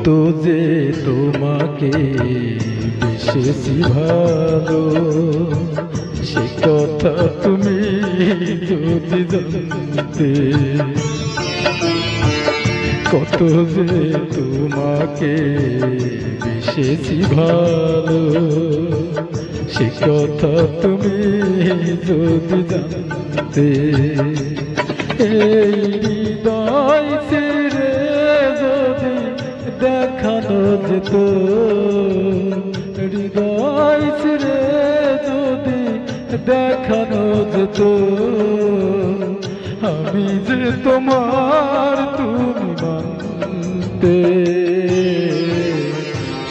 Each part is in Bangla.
কত যে তোমাকে বেসেছি ভালো, সে কথা তুমি যদি জানতে। কত যে তোমাকে বেসেছি ভালো, সে কথা তুমি যদি জানতে। এই হৃদয় ছেড়ে যদি দেখানো যেত, হৃদয় ছেড়ে যদি দেখানো যেত, আমি যে তোমার তুমি মানতে।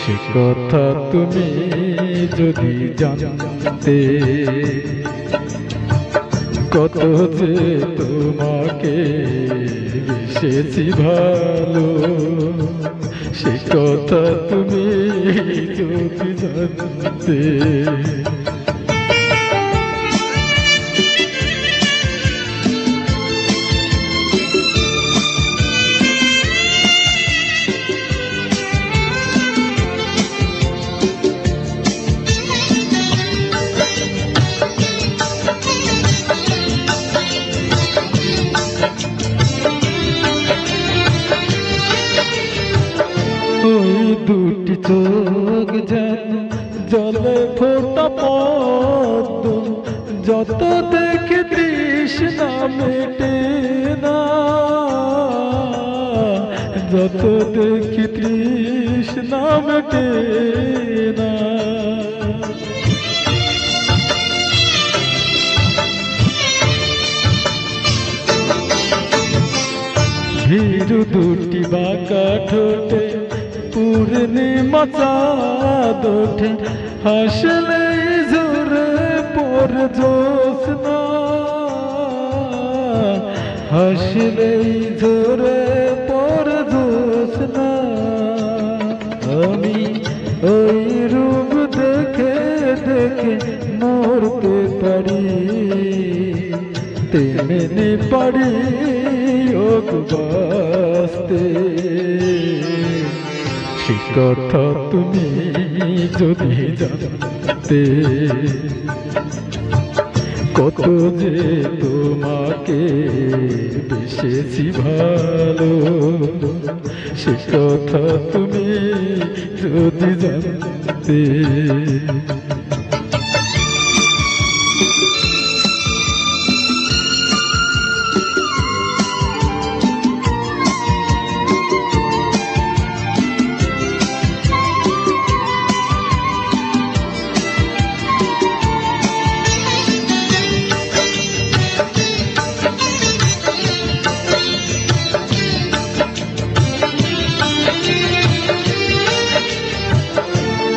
সে কথা তুমি যদি জানতে। কত যে তোমাকে বেসেছি ভালো, সে কথা তুমি যদি জানতে। ওই দুটি চোখ যেন জলে ফোটা পদ্ম, যত দেখে তৃষ্ণা মেটে না, যত দেখি তৃষ্ণা মেটে না। ভীরু দুটি বাঁকা ঠোঁটে পূর্ণিমা চাঁদ ওঠে, হাসলেই ঝরে পড়ে জ্যোৎস্না, হাসলেই ঝরে পড়ে জ্যোৎস্না। আমি ওই রূপ দেখে দেখে মরতে পারি, তেমনি পারি যোগ বাঁচতে। সে কথা তুমি যদি জানতে। কত যে তোমাকে বেসেছি ভালো, সে কথা তুমি যদি জানতে।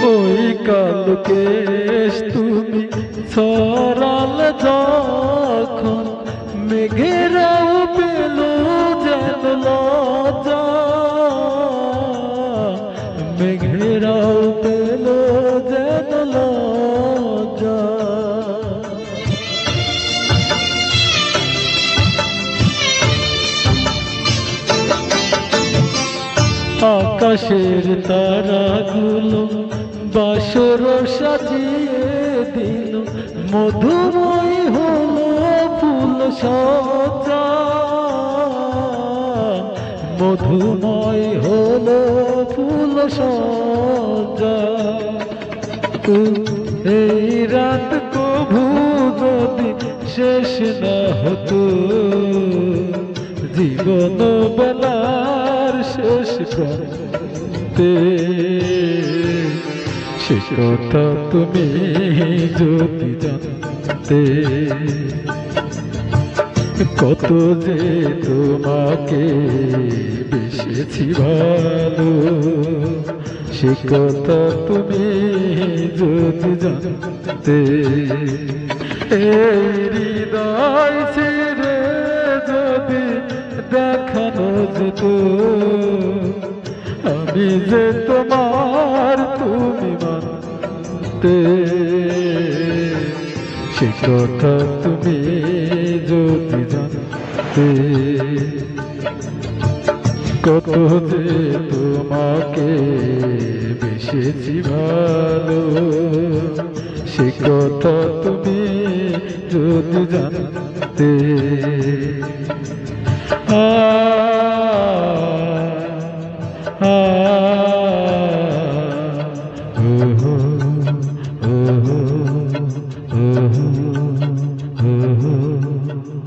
ওই কালো কেশ তুমি ছড়াল যখন, মেঘেরাও পেল যেন লজ্জা, মেঘেরাও পেল যেন লজ্জা। আকাশের তারাগুলো বাসর সাজিয়ে দিল, মধুময় হলো ফুল সজ্জা, মধুময় হলো ফুল সজ্জা। এই রাত কভু যদি শেষ না হতো, জীবন বেলার শেষ প্রান্তে। সে কথা তুমি যদি জানতে। কত যে তোমাকে বেসেছি ভালো, সে কথা তুমি যদি জানতে। এই হৃদয় ছেড়ে যদি দেখানো যেত, আমি যে তোমার তুমি মানতে। সে কথা তুমি যদি জানতে। কত যে তোমাকে বেসেছি ভালো, সে কথা তুমি যদি জানতে।